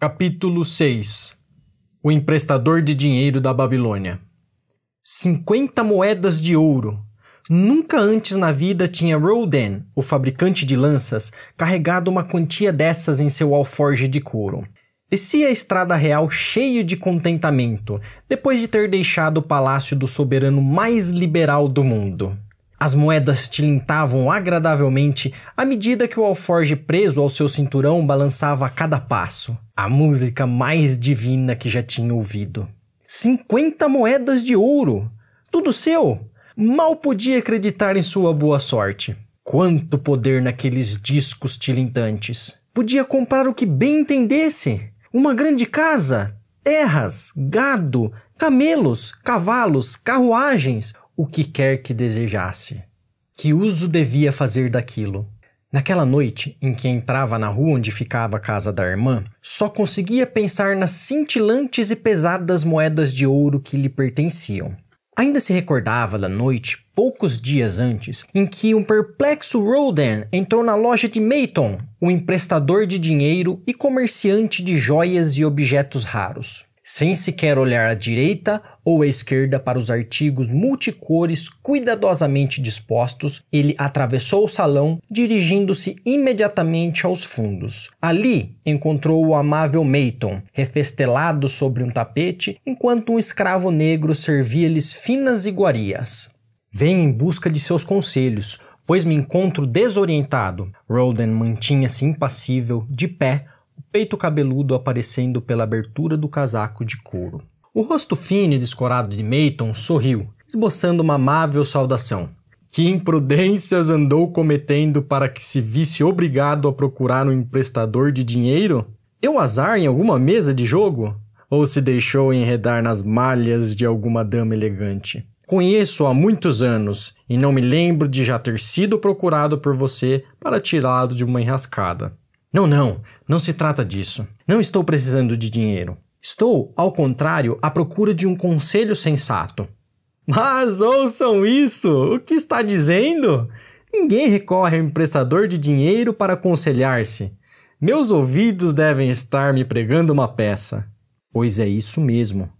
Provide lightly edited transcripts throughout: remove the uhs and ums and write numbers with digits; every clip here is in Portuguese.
Capítulo 6 O emprestador de dinheiro da Babilônia. 50 moedas de ouro. Nunca antes na vida tinha Rodan, o fabricante de lanças, carregado uma quantia dessas em seu alforje de couro. Descia a estrada real cheio de contentamento, depois de ter deixado o palácio do soberano mais liberal do mundo. As moedas tilintavam agradavelmente à medida que o alforje preso ao seu cinturão balançava a cada passo. A música mais divina que já tinha ouvido. 50 moedas de ouro! Tudo seu! Mal podia acreditar em sua boa sorte. Quanto poder naqueles discos tilintantes! Podia comprar o que bem entendesse. Uma grande casa, terras, gado, camelos, cavalos, carruagens, o que quer que desejasse. Que uso devia fazer daquilo? Naquela noite em que entrava na rua onde ficava a casa da irmã, só conseguia pensar nas cintilantes e pesadas moedas de ouro que lhe pertenciam. Ainda se recordava da noite, poucos dias antes, em que um perplexo Rodan entrou na loja de Mayton, o emprestador de dinheiro e comerciante de joias e objetos raros. Sem sequer olhar à direita ou à esquerda para os artigos multicores cuidadosamente dispostos, ele atravessou o salão, dirigindo-se imediatamente aos fundos. Ali encontrou o amável Mayton, refestelado sobre um tapete, enquanto um escravo negro servia-lhes finas iguarias. Venho em busca de seus conselhos, pois me encontro desorientado. Rodan mantinha-se impassível, de pé, o peito cabeludo aparecendo pela abertura do casaco de couro. O rosto fino e descorado de Mayton sorriu, esboçando uma amável saudação. Que imprudências andou cometendo para que se visse obrigado a procurar um emprestador de dinheiro? Deu azar em alguma mesa de jogo? Ou se deixou enredar nas malhas de alguma dama elegante? Conheço-o há muitos anos e não me lembro de já ter sido procurado por você para tirá-lo de uma enrascada. Não se trata disso. Não estou precisando de dinheiro. Estou, ao contrário, à procura de um conselho sensato. Mas ouçam isso! O que está dizendo? Ninguém recorre ao emprestador de dinheiro para aconselhar-se. Meus ouvidos devem estar me pregando uma peça. Pois é isso mesmo.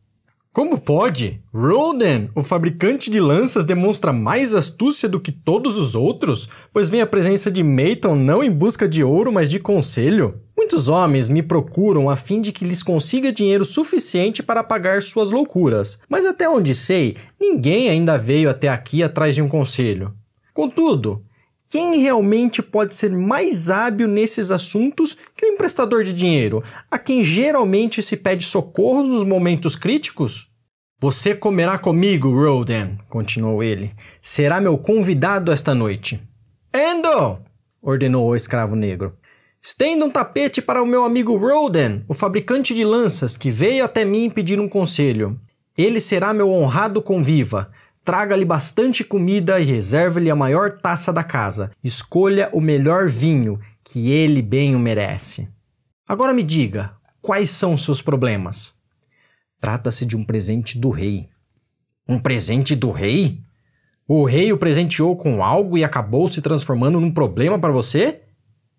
Como pode? Rodan, o fabricante de lanças, demonstra mais astúcia do que todos os outros, pois vem à presença de Mayton não em busca de ouro, mas de conselho. Muitos homens me procuram a fim de que lhes consiga dinheiro suficiente para pagar suas loucuras, mas até onde sei, ninguém ainda veio até aqui atrás de um conselho. Contudo, quem realmente pode ser mais hábil nesses assuntos que o emprestador de dinheiro, a quem geralmente se pede socorro nos momentos críticos? Você comerá comigo, Rodan, continuou ele. Será meu convidado esta noite. Endo! Ordenou o escravo negro. Estenda um tapete para o meu amigo Rodan, o fabricante de lanças, que veio até mim pedir um conselho. Ele será meu honrado conviva. Traga-lhe bastante comida e reserve-lhe a maior taça da casa. Escolha o melhor vinho, que ele bem o merece. Agora me diga, quais são seus problemas? Trata-se de um presente do rei. Um presente do rei? O rei o presenteou com algo e acabou se transformando num problema para você?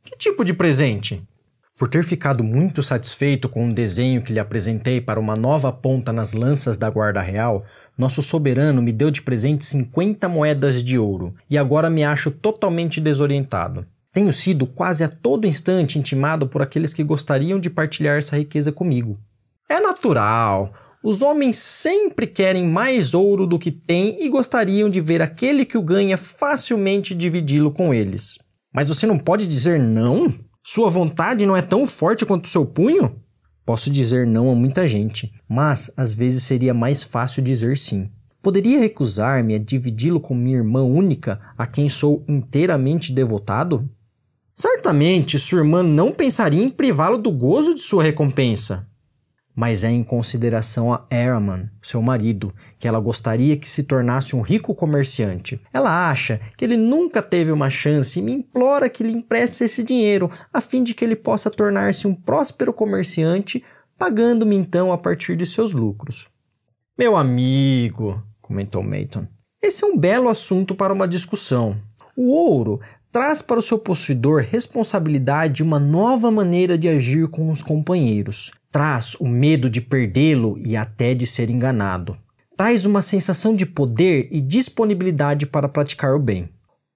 Que tipo de presente? Por ter ficado muito satisfeito com um desenho que lhe apresentei para uma nova ponta nas lanças da guarda real, nosso soberano me deu de presente 50 moedas de ouro, e agora me acho totalmente desorientado. Tenho sido quase a todo instante intimado por aqueles que gostariam de partilhar essa riqueza comigo. É natural. Os homens sempre querem mais ouro do que têm e gostariam de ver aquele que o ganha facilmente dividi-lo com eles. Mas você não pode dizer não? Sua vontade não é tão forte quanto o seu punho? Posso dizer não a muita gente, mas às vezes seria mais fácil dizer sim. Poderia recusar-me a dividi-lo com minha irmã única, a quem sou inteiramente devotado? Certamente sua irmã não pensaria em privá-lo do gozo de sua recompensa. Mas é em consideração a Ahriman, seu marido, que ela gostaria que se tornasse um rico comerciante. Ela acha que ele nunca teve uma chance e me implora que lhe empreste esse dinheiro, a fim de que ele possa tornar-se um próspero comerciante, pagando-me então a partir de seus lucros. Meu amigo, comentou Mayton, esse é um belo assunto para uma discussão. O ouro traz para o seu possuidor responsabilidade e uma nova maneira de agir com os companheiros. Traz o medo de perdê-lo e até de ser enganado. Traz uma sensação de poder e disponibilidade para praticar o bem.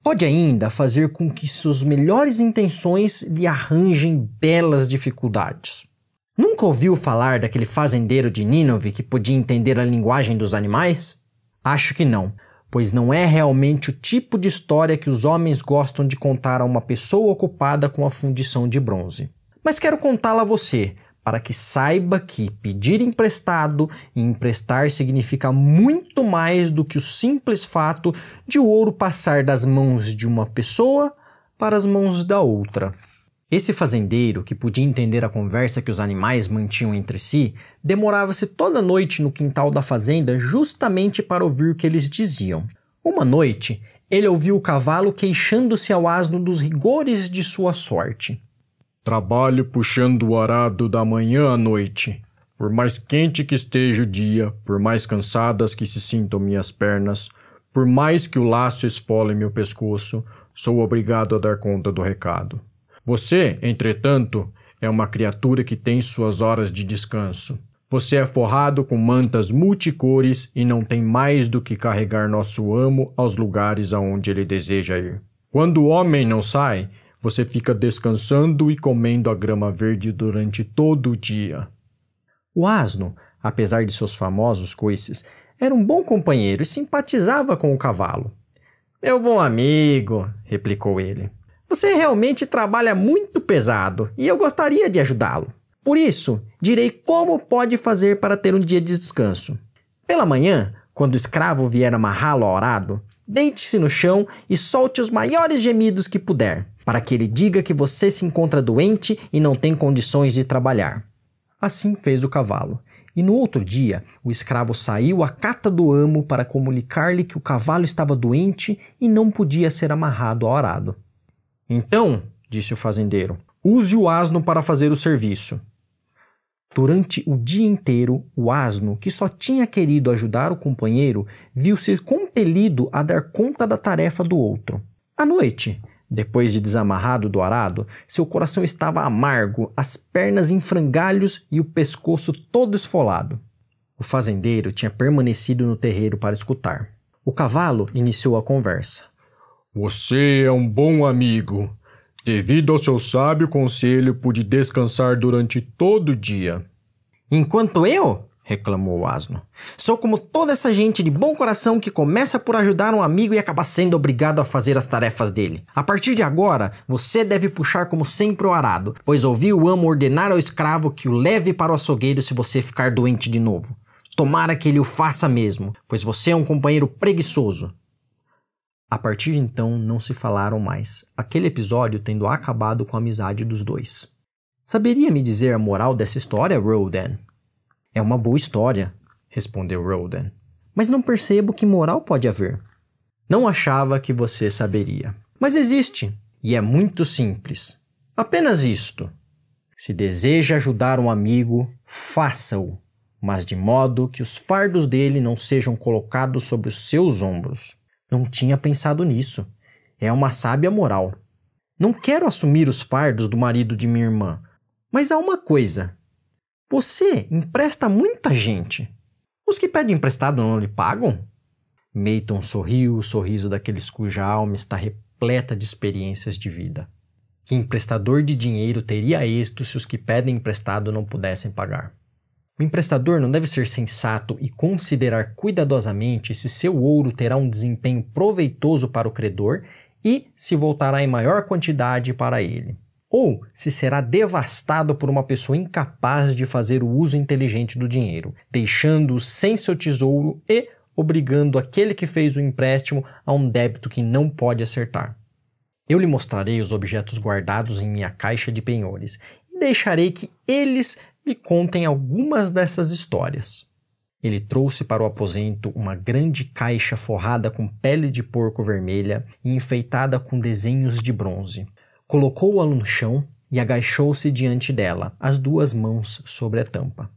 Pode ainda fazer com que suas melhores intenções lhe arranjem belas dificuldades. Nunca ouviu falar daquele fazendeiro de Nínive que podia entender a linguagem dos animais? Acho que não, pois não é realmente o tipo de história que os homens gostam de contar a uma pessoa ocupada com a fundição de bronze. Mas quero contá-la a você, para que saiba que pedir emprestado e emprestar significa muito mais do que o simples fato de o ouro passar das mãos de uma pessoa para as mãos da outra. Esse fazendeiro, que podia entender a conversa que os animais mantinham entre si, demorava-se toda noite no quintal da fazenda justamente para ouvir o que eles diziam. Uma noite, ele ouviu o cavalo queixando-se ao asno dos rigores de sua sorte. Trabalho puxando o arado da manhã à noite. Por mais quente que esteja o dia, por mais cansadas que se sintam minhas pernas, por mais que o laço esfole meu pescoço, sou obrigado a dar conta do recado. Você, entretanto, é uma criatura que tem suas horas de descanso. Você é forrado com mantas multicores e não tem mais do que carregar nosso amo aos lugares aonde ele deseja ir. Quando o homem não sai, você fica descansando e comendo a grama verde durante todo o dia. O asno, apesar de seus famosos coices, era um bom companheiro e simpatizava com o cavalo. Meu bom amigo, replicou ele, você realmente trabalha muito pesado e eu gostaria de ajudá-lo. Por isso, direi como pode fazer para ter um dia de descanso. Pela manhã, quando o escravo vier amarrá-lo ao arado, deite-se no chão e solte os maiores gemidos que puder, para que ele diga que você se encontra doente e não tem condições de trabalhar. Assim fez o cavalo, e no outro dia o escravo saiu à cata do amo para comunicar-lhe que o cavalo estava doente e não podia ser amarrado ao arado. Então, disse o fazendeiro, use o asno para fazer o serviço. Durante o dia inteiro, o asno, que só tinha querido ajudar o companheiro, viu-se compelido a dar conta da tarefa do outro. À noite, depois de desamarrado do arado, seu coração estava amargo, as pernas em frangalhos e o pescoço todo esfolado. O fazendeiro tinha permanecido no terreiro para escutar. O cavalo iniciou a conversa. Você é um bom amigo. Devido ao seu sábio conselho, pude descansar durante todo o dia. Enquanto eu, reclamou o asno, sou como toda essa gente de bom coração que começa por ajudar um amigo e acaba sendo obrigado a fazer as tarefas dele. A partir de agora, você deve puxar como sempre o arado, pois ouvi o amo ordenar ao escravo que o leve para o açougueiro se você ficar doente de novo. Tomara que ele o faça mesmo, pois você é um companheiro preguiçoso. A partir de então, não se falaram mais, aquele episódio tendo acabado com a amizade dos dois. Saberia me dizer a moral dessa história, Rodan? É uma boa história, respondeu Rodan, mas não percebo que moral pode haver. Não achava que você saberia. Mas existe, e é muito simples. Apenas isto. Se deseja ajudar um amigo, faça-o, mas de modo que os fardos dele não sejam colocados sobre os seus ombros. Não tinha pensado nisso. É uma sábia moral. Não quero assumir os fardos do marido de minha irmã. Mas há uma coisa. Você empresta muita gente. Os que pedem emprestado não lhe pagam? Mayton sorriu o sorriso daqueles cuja alma está repleta de experiências de vida. Que emprestador de dinheiro teria êxito se os que pedem emprestado não pudessem pagar? O emprestador não deve ser sensato e considerar cuidadosamente se seu ouro terá um desempenho proveitoso para o credor e se voltará em maior quantidade para ele, ou se será devastado por uma pessoa incapaz de fazer o uso inteligente do dinheiro, deixando-o sem seu tesouro e obrigando aquele que fez o empréstimo a um débito que não pode acertar. Eu lhe mostrarei os objetos guardados em minha caixa de penhores e deixarei que eles lhe contem algumas dessas histórias. Ele trouxe para o aposento uma grande caixa forrada com pele de porco vermelha e enfeitada com desenhos de bronze. Colocou-a no chão e agachou-se diante dela, as duas mãos sobre a tampa.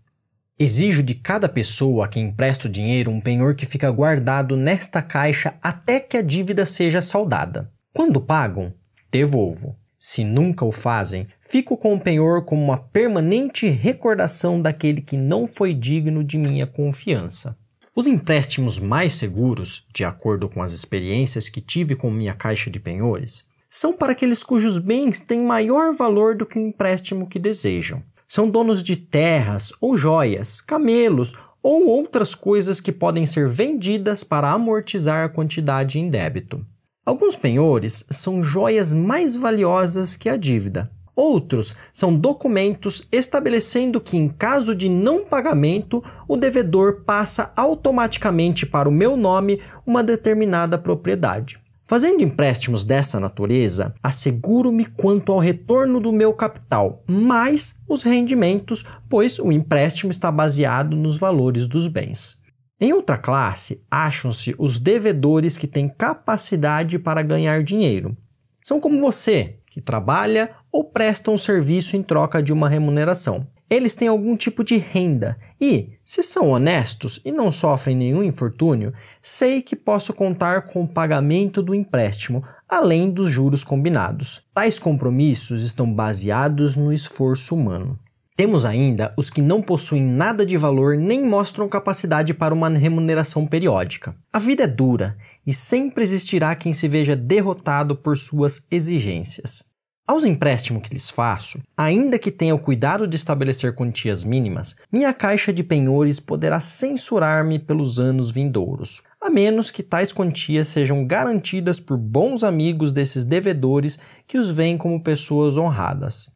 Exijo de cada pessoa a quem empresto dinheiro um penhor que fica guardado nesta caixa até que a dívida seja saldada. Quando pagam, devolvo. Se nunca o fazem, fico com o penhor como uma permanente recordação daquele que não foi digno de minha confiança. Os empréstimos mais seguros, de acordo com as experiências que tive com minha caixa de penhores, são para aqueles cujos bens têm maior valor do que o empréstimo que desejam. São donos de terras ou joias, camelos ou outras coisas que podem ser vendidas para amortizar a quantidade em débito. Alguns penhores são joias mais valiosas que a dívida. Outros são documentos estabelecendo que, em caso de não pagamento, o devedor passa automaticamente para o meu nome uma determinada propriedade. Fazendo empréstimos dessa natureza, asseguro-me quanto ao retorno do meu capital, mais os rendimentos, pois o empréstimo está baseado nos valores dos bens. Em outra classe, acham-se os devedores que têm capacidade para ganhar dinheiro. São como você, que trabalha ou presta um serviço em troca de uma remuneração. Eles têm algum tipo de renda e, se são honestos e não sofrem nenhum infortúnio, sei que posso contar com o pagamento do empréstimo, além dos juros combinados. Tais compromissos estão baseados no esforço humano. Temos ainda os que não possuem nada de valor nem mostram capacidade para uma remuneração periódica. A vida é dura e sempre existirá quem se veja derrotado por suas exigências. Aos empréstimos que lhes faço, ainda que tenha o cuidado de estabelecer quantias mínimas, minha caixa de penhores poderá censurar-me pelos anos vindouros, a menos que tais quantias sejam garantidas por bons amigos desses devedores que os veem como pessoas honradas.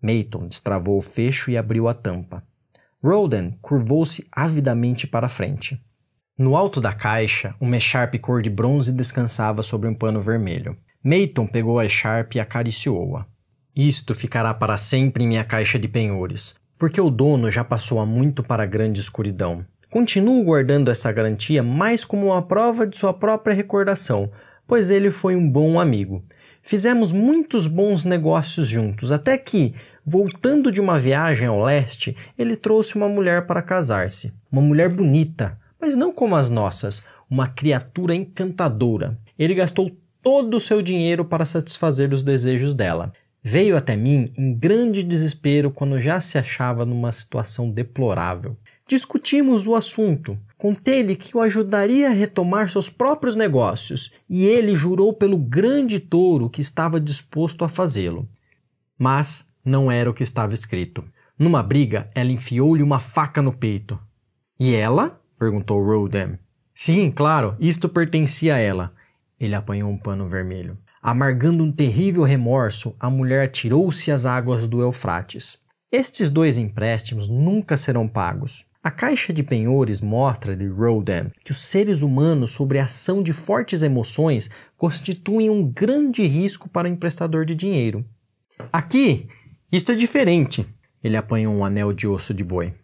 Mayton destravou o fecho e abriu a tampa. Roden curvou-se avidamente para a frente. No alto da caixa, uma echarpe cor de bronze descansava sobre um pano vermelho. Mayton pegou a echarpe e acariciou-a. Isto ficará para sempre em minha caixa de penhores, porque o dono já passou há muito para a grande escuridão. Continuo guardando essa garantia mais como uma prova de sua própria recordação, pois ele foi um bom amigo. Fizemos muitos bons negócios juntos, até que, voltando de uma viagem ao leste, ele trouxe uma mulher para casar-se. Uma mulher bonita, mas não como as nossas, uma criatura encantadora. Ele gastou todo o seu dinheiro para satisfazer os desejos dela. Veio até mim em grande desespero quando já se achava numa situação deplorável. Discutimos o assunto. Contei-lhe que o ajudaria a retomar seus próprios negócios, e ele jurou pelo grande touro que estava disposto a fazê-lo. Mas não era o que estava escrito. Numa briga, ela enfiou-lhe uma faca no peito. E ela? Perguntou Roden. Sim, claro, isto pertencia a ela. Ele apanhou um pano vermelho. Amargando um terrível remorso, a mulher atirou-se às águas do Eufrates. Estes 2 empréstimos nunca serão pagos. A caixa de penhores mostra-lhe Roden que os seres humanos, sob a ação de fortes emoções, constituem um grande risco para o emprestador de dinheiro. Aqui, isto é diferente. Ele apanhou um anel de osso de boi.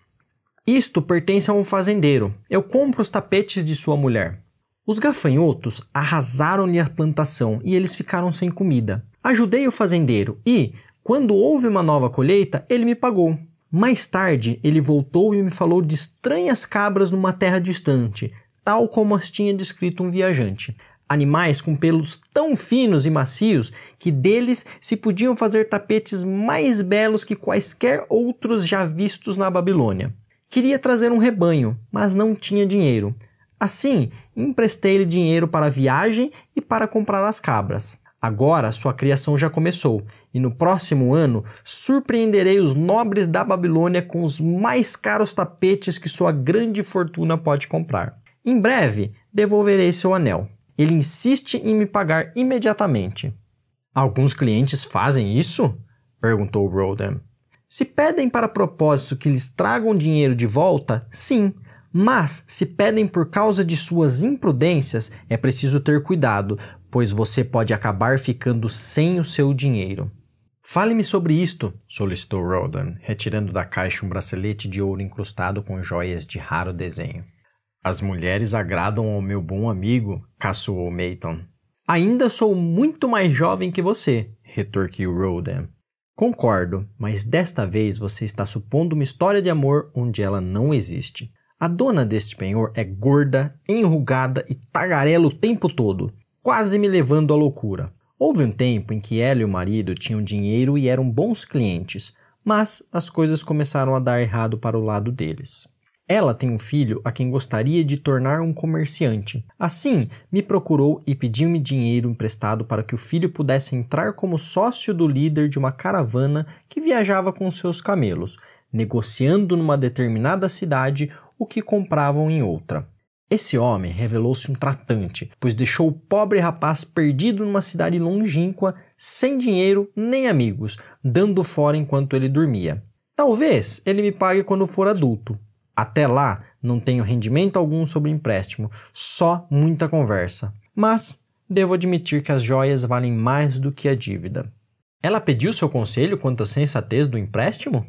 Isto pertence a um fazendeiro. Eu compro os tapetes de sua mulher. Os gafanhotos arrasaram-lhe a plantação e eles ficaram sem comida. Ajudei o fazendeiro e, quando houve uma nova colheita, ele me pagou. Mais tarde, ele voltou e me falou de estranhas cabras numa terra distante, tal como as tinha descrito um viajante. Animais com pelos tão finos e macios que deles se podiam fazer tapetes mais belos que quaisquer outros já vistos na Babilônia. Queria trazer um rebanho, mas não tinha dinheiro. Assim, emprestei-lhe dinheiro para a viagem e para comprar as cabras. Agora sua criação já começou, e no próximo ano surpreenderei os nobres da Babilônia com os mais caros tapetes que sua grande fortuna pode comprar. Em breve, devolverei seu anel. Ele insiste em me pagar imediatamente. Alguns clientes fazem isso? Perguntou Roden. Se pedem para propósito que lhes tragam dinheiro de volta, sim. Mas, se pedem por causa de suas imprudências, é preciso ter cuidado, pois você pode acabar ficando sem o seu dinheiro. Fale-me sobre isto, solicitou Roden, retirando da caixa um bracelete de ouro incrustado com joias de raro desenho. As mulheres agradam ao meu bom amigo, caçoou Mayton. Ainda sou muito mais jovem que você, retorquiu Roden. Concordo, mas desta vez você está supondo uma história de amor onde ela não existe. A dona deste penhor é gorda, enrugada e tagarela o tempo todo, quase me levando à loucura. Houve um tempo em que ela e o marido tinham dinheiro e eram bons clientes, mas as coisas começaram a dar errado para o lado deles. Ela tem um filho a quem gostaria de tornar um comerciante. Assim, me procurou e pediu-me dinheiro emprestado para que o filho pudesse entrar como sócio do líder de uma caravana que viajava com seus camelos, negociando numa determinada cidade o que compravam em outra. Esse homem revelou-se um tratante, pois deixou o pobre rapaz perdido numa cidade longínqua, sem dinheiro nem amigos, dando fora enquanto ele dormia. Talvez ele me pague quando for adulto. Até lá, não tenho rendimento algum sobre o empréstimo, só muita conversa. Mas devo admitir que as joias valem mais do que a dívida. Ela pediu seu conselho quanto à sensatez do empréstimo?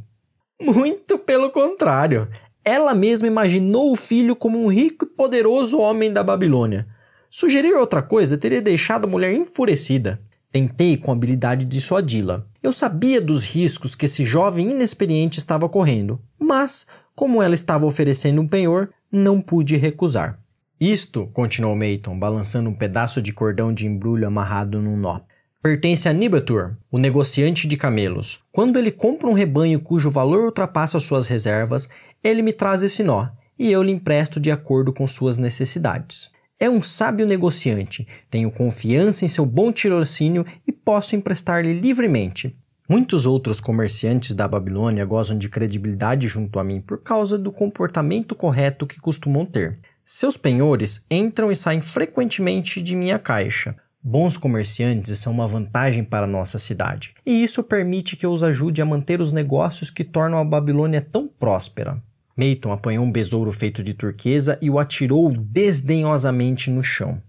Muito pelo contrário. Ela mesma imaginou o filho como um rico e poderoso homem da Babilônia. Sugerir outra coisa teria deixado a mulher enfurecida. Tentei com habilidade dissuadi-la. Eu sabia dos riscos que esse jovem inexperiente estava correndo, mas, como ela estava oferecendo um penhor, não pude recusar. Isto, continuou Mayton, balançando um pedaço de cordão de embrulho amarrado num nó, pertence a Nibatur, o negociante de camelos. Quando ele compra um rebanho cujo valor ultrapassa suas reservas, ele me traz esse nó, e eu lhe empresto de acordo com suas necessidades. É um sábio negociante, tenho confiança em seu bom tirocínio e posso emprestar-lhe livremente. Muitos outros comerciantes da Babilônia gozam de credibilidade junto a mim por causa do comportamento correto que costumam ter. Seus penhores entram e saem frequentemente de minha caixa. Bons comerciantes são uma vantagem para nossa cidade, e isso permite que eu os ajude a manter os negócios que tornam a Babilônia tão próspera. Mayton apanhou um besouro feito de turquesa e o atirou desdenhosamente no chão.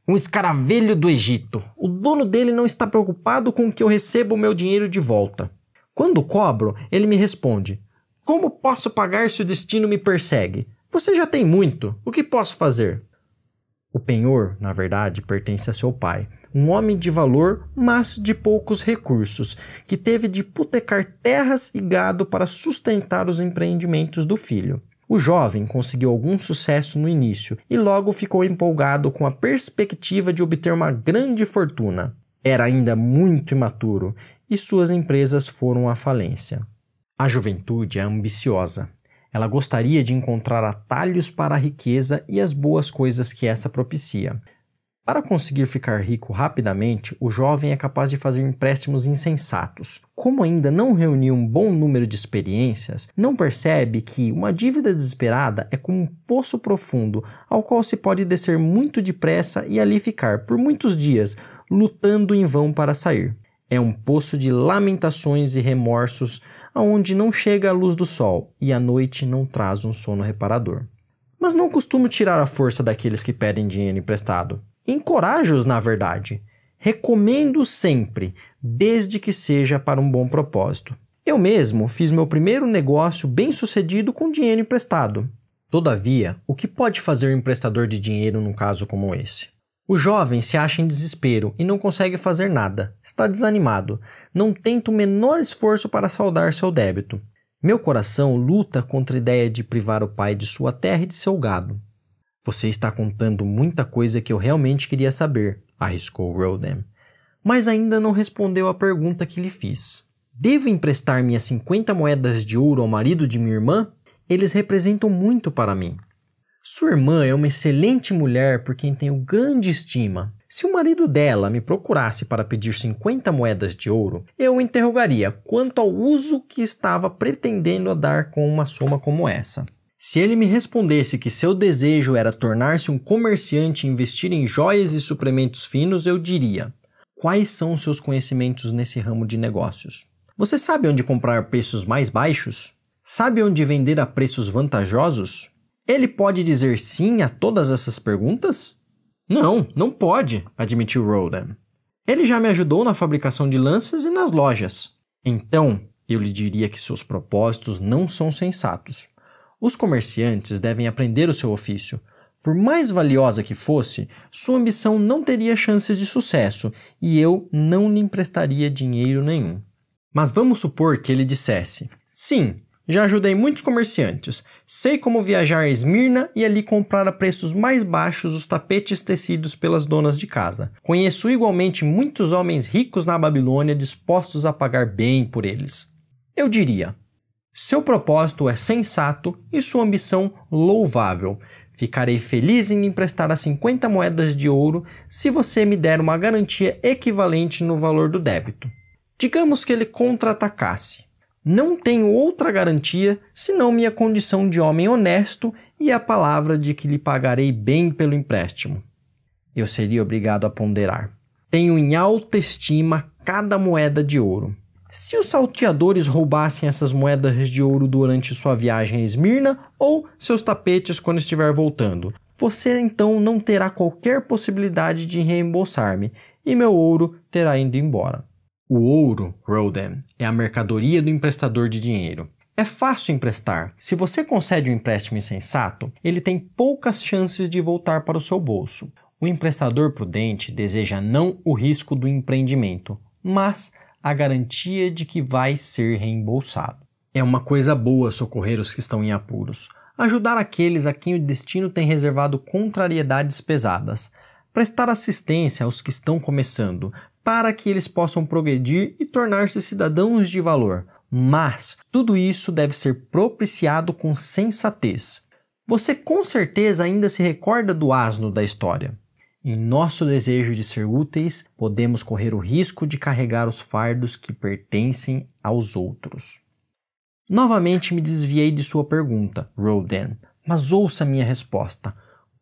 Um escaravelho do Egito. O dono dele não está preocupado com que eu receba o meu dinheiro de volta. Quando cobro, ele me responde: como posso pagar se o destino me persegue? Você já tem muito. O que posso fazer? O penhor, na verdade, pertence a seu pai, um homem de valor, mas de poucos recursos, que teve de hipotecar terras e gado para sustentar os empreendimentos do filho. O jovem conseguiu algum sucesso no início e logo ficou empolgado com a perspectiva de obter uma grande fortuna. Era ainda muito imaturo e suas empresas foram à falência. A juventude é ambiciosa. Ela gostaria de encontrar atalhos para a riqueza e as boas coisas que essa propicia. Para conseguir ficar rico rapidamente, o jovem é capaz de fazer empréstimos insensatos. Como ainda não reuniu um bom número de experiências, não percebe que uma dívida desesperada é como um poço profundo ao qual se pode descer muito depressa e ali ficar por muitos dias, lutando em vão para sair. É um poço de lamentações e remorsos aonde não chega a luz do sol e a noite não traz um sono reparador. Mas não costumo tirar a força daqueles que pedem dinheiro emprestado. Encorajo-os, na verdade. Recomendo sempre, desde que seja para um bom propósito. Eu mesmo fiz meu primeiro negócio bem-sucedido com dinheiro emprestado. Todavia, o que pode fazer o emprestador de dinheiro num caso como esse? O jovem se acha em desespero e não consegue fazer nada. Está desanimado. Não tenta o menor esforço para saldar seu débito. Meu coração luta contra a ideia de privar o pai de sua terra e de seu gado. Você está contando muita coisa que eu realmente queria saber, arriscou Rodan. Mas ainda não respondeu à pergunta que lhe fiz. Devo emprestar minhas 50 moedas de ouro ao marido de minha irmã? Eles representam muito para mim. Sua irmã é uma excelente mulher por quem tenho grande estima. Se o marido dela me procurasse para pedir 50 moedas de ouro, eu o interrogaria quanto ao uso que estava pretendendo a dar com uma soma como essa. Se ele me respondesse que seu desejo era tornar-se um comerciante e investir em joias e suplementos finos, eu diria: quais são os seus conhecimentos nesse ramo de negócios? Você sabe onde comprar a preços mais baixos? Sabe onde vender a preços vantajosos? Ele pode dizer sim a todas essas perguntas? Não, não pode, admitiu Rodan. Ele já me ajudou na fabricação de lanças e nas lojas. Então, eu lhe diria que seus propósitos não são sensatos. Os comerciantes devem aprender o seu ofício. Por mais valiosa que fosse, sua ambição não teria chances de sucesso e eu não lhe emprestaria dinheiro nenhum. Mas vamos supor que ele dissesse: sim, Já ajudei muitos comerciantes. Sei como viajar a Esmirna e ali comprar a preços mais baixos os tapetes tecidos pelas donas de casa. Conheço igualmente muitos homens ricos na Babilônia dispostos a pagar bem por eles. Eu diria: seu propósito é sensato e sua ambição louvável. Ficarei feliz em emprestar as 50 moedas de ouro se você me der uma garantia equivalente no valor do débito. Digamos que ele contra-atacasse. Não tenho outra garantia senão minha condição de homem honesto e a palavra de que lhe pagarei bem pelo empréstimo. Eu seria obrigado a ponderar. Tenho em alta estima cada moeda de ouro. Se os salteadores roubassem essas moedas de ouro durante sua viagem a Esmirna ou seus tapetes quando estiver voltando, você então não terá qualquer possibilidade de reembolsar-me e meu ouro terá ido embora. O ouro, Rodan, é a mercadoria do emprestador de dinheiro. É fácil emprestar. Se você concede um empréstimo insensato, ele tem poucas chances de voltar para o seu bolso. O emprestador prudente deseja não o risco do empreendimento, mas a garantia de que vai ser reembolsado. É uma coisa boa socorrer os que estão em apuros, ajudar aqueles a quem o destino tem reservado contrariedades pesadas, prestar assistência aos que estão começando, para que eles possam progredir e tornar-se cidadãos de valor. Mas tudo isso deve ser propiciado com sensatez. Você com certeza ainda se recorda do asno da história. Em nosso desejo de ser úteis, podemos correr o risco de carregar os fardos que pertencem aos outros. Novamente me desviei de sua pergunta, Rodan, mas ouça minha resposta.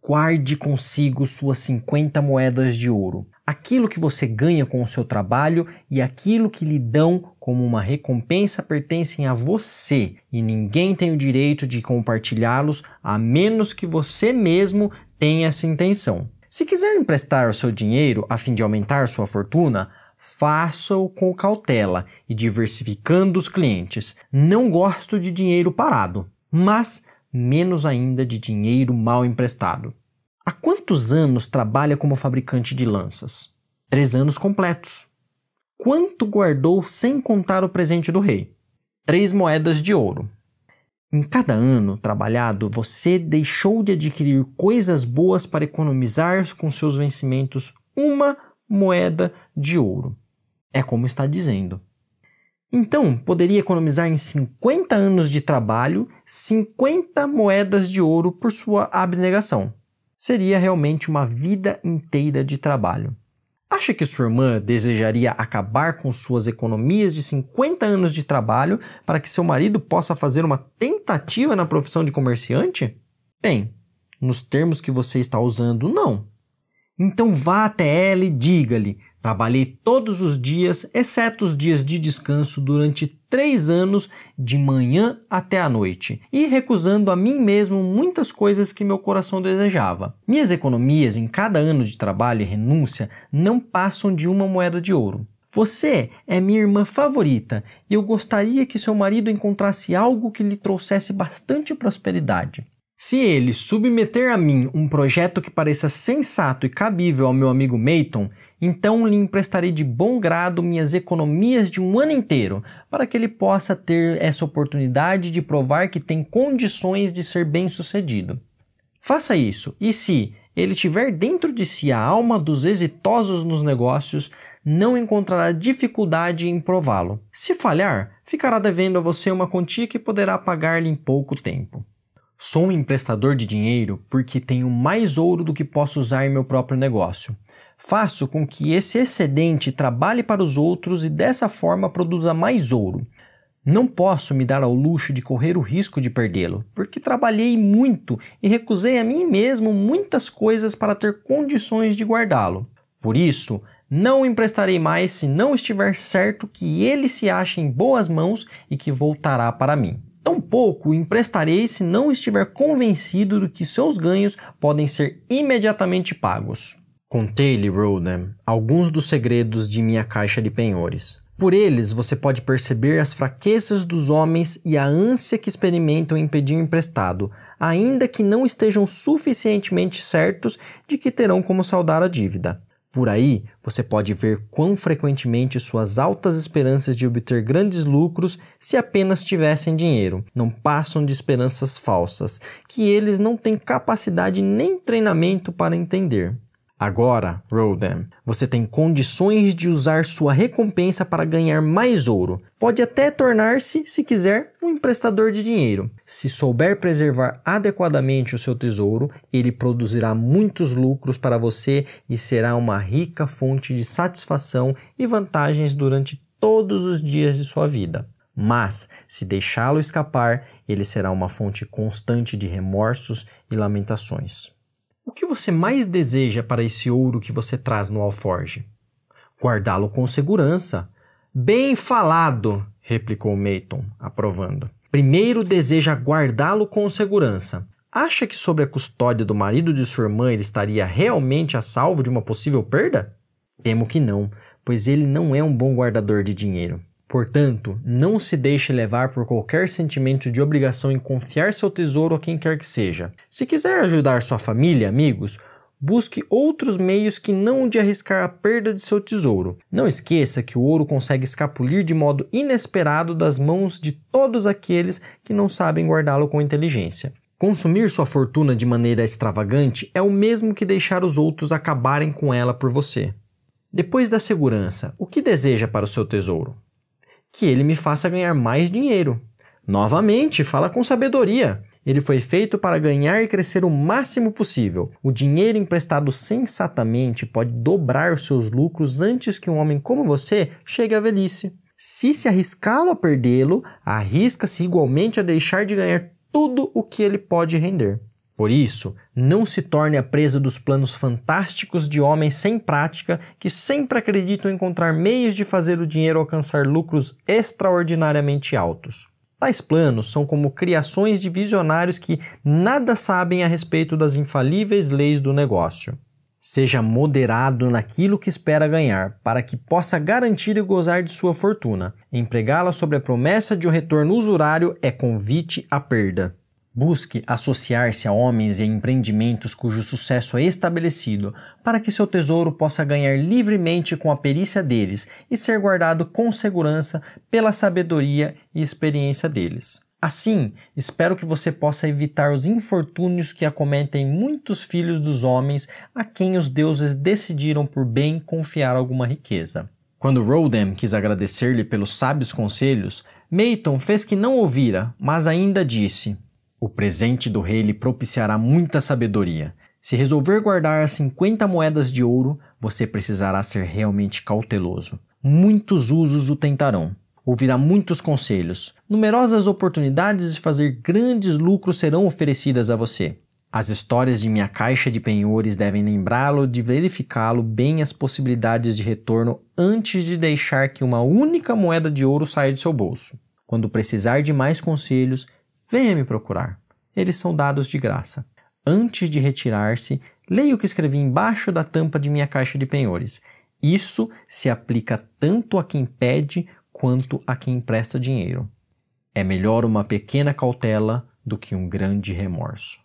Guarde consigo suas 50 moedas de ouro. Aquilo que você ganha com o seu trabalho e aquilo que lhe dão como uma recompensa pertencem a você e ninguém tem o direito de compartilhá-los a menos que você mesmo tenha essa intenção. Se quiser emprestar o seu dinheiro a fim de aumentar sua fortuna, faça-o com cautela e diversificando os clientes. Não gosto de dinheiro parado, mas menos ainda de dinheiro mal emprestado. Há quantos anos trabalha como fabricante de lanças? 3 anos completos. Quanto guardou sem contar o presente do rei? 3 moedas de ouro. Em cada ano trabalhado, você deixou de adquirir coisas boas para economizar com seus vencimentos 1 moeda de ouro. É como está dizendo. Então, poderia economizar em 50 anos de trabalho 50 moedas de ouro por sua abnegação. Seria realmente uma vida inteira de trabalho. Acha que sua irmã desejaria acabar com suas economias de 50 anos de trabalho para que seu marido possa fazer uma tentativa na profissão de comerciante? Bem, nos termos que você está usando, não. Então vá até ela e diga-lhe: trabalhei todos os dias, exceto os dias de descanso, durante 3 anos, de manhã até a noite, e recusando a mim mesmo muitas coisas que meu coração desejava. Minhas economias em cada ano de trabalho e renúncia não passam de 1 moeda de ouro. Você é minha irmã favorita e eu gostaria que seu marido encontrasse algo que lhe trouxesse bastante prosperidade. Se ele submeter a mim um projeto que pareça sensato e cabível ao meu amigo Mayton, então lhe emprestarei de bom grado minhas economias de 1 ano inteiro, para que ele possa ter essa oportunidade de provar que tem condições de ser bem-sucedido. Faça isso, e se ele tiver dentro de si a alma dos exitosos nos negócios, não encontrará dificuldade em prová-lo. Se falhar, ficará devendo a você uma quantia que poderá pagar-lhe em pouco tempo. Sou um emprestador de dinheiro porque tenho mais ouro do que posso usar em meu próprio negócio. Faço com que esse excedente trabalhe para os outros e dessa forma produza mais ouro. Não posso me dar ao luxo de correr o risco de perdê-lo, porque trabalhei muito e recusei a mim mesmo muitas coisas para ter condições de guardá-lo. Por isso, não o emprestarei mais se não estiver certo que ele se acha em boas mãos e que voltará para mim. Tampouco o emprestarei se não estiver convencido de que seus ganhos podem ser imediatamente pagos. Contei-lhe, Rodan, alguns dos segredos de minha caixa de penhores. Por eles você pode perceber as fraquezas dos homens e a ânsia que experimentam em pedir emprestado, ainda que não estejam suficientemente certos de que terão como saldar a dívida. Por aí, você pode ver quão frequentemente suas altas esperanças de obter grandes lucros, se apenas tivessem dinheiro, não passam de esperanças falsas, que eles não têm capacidade nem treinamento para entender. Agora, Rodan, você tem condições de usar sua recompensa para ganhar mais ouro. Pode até tornar-se, se quiser, um emprestador de dinheiro. Se souber preservar adequadamente o seu tesouro, ele produzirá muitos lucros para você e será uma rica fonte de satisfação e vantagens durante todos os dias de sua vida. Mas, se deixá-lo escapar, ele será uma fonte constante de remorsos e lamentações. O que você mais deseja para esse ouro que você traz no alforje? Guardá-lo com segurança. Bem falado, replicou Mayton, aprovando. Primeiro deseja guardá-lo com segurança. Acha que sob a custódia do marido de sua irmã ele estaria realmente a salvo de uma possível perda? Temo que não, pois ele não é um bom guardador de dinheiro. Portanto, não se deixe levar por qualquer sentimento de obrigação em confiar seu tesouro a quem quer que seja. Se quiser ajudar sua família e amigos, busque outros meios que não o de arriscar a perda de seu tesouro. Não esqueça que o ouro consegue escapulir de modo inesperado das mãos de todos aqueles que não sabem guardá-lo com inteligência. Consumir sua fortuna de maneira extravagante é o mesmo que deixar os outros acabarem com ela por você. Depois da segurança, o que deseja para o seu tesouro? Que ele me faça ganhar mais dinheiro. Novamente, fala com sabedoria. Ele foi feito para ganhar e crescer o máximo possível. O dinheiro emprestado sensatamente pode dobrar os seus lucros antes que um homem como você chegue à velhice. Se arriscá-lo a perdê-lo, arrisca-se igualmente a deixar de ganhar tudo o que ele pode render. Por isso, não se torne a presa dos planos fantásticos de homens sem prática que sempre acreditam encontrar meios de fazer o dinheiro alcançar lucros extraordinariamente altos. Tais planos são como criações de visionários que nada sabem a respeito das infalíveis leis do negócio. Seja moderado naquilo que espera ganhar, para que possa garantir e gozar de sua fortuna. Empregá-la sob a promessa de um retorno usurário é convite à perda. Busque associar-se a homens e empreendimentos cujo sucesso é estabelecido, para que seu tesouro possa ganhar livremente com a perícia deles e ser guardado com segurança pela sabedoria e experiência deles. Assim, espero que você possa evitar os infortúnios que acometem muitos filhos dos homens a quem os deuses decidiram por bem confiar alguma riqueza. Quando Rodan quis agradecer-lhe pelos sábios conselhos, Mayton fez que não ouvira, mas ainda disse: o presente do rei lhe propiciará muita sabedoria. Se resolver guardar as 50 moedas de ouro, você precisará ser realmente cauteloso. Muitos usos o tentarão. Ouvirá muitos conselhos. Numerosas oportunidades de fazer grandes lucros serão oferecidas a você. As histórias de minha caixa de penhores devem lembrá-lo de verificá-lo bem as possibilidades de retorno antes de deixar que uma única moeda de ouro saia de seu bolso. Quando precisar de mais conselhos, venha me procurar. Eles são dados de graça. Antes de retirar-se, leia o que escrevi embaixo da tampa de minha caixa de penhores. Isso se aplica tanto a quem pede quanto a quem empresta dinheiro. É melhor uma pequena cautela do que um grande remorso.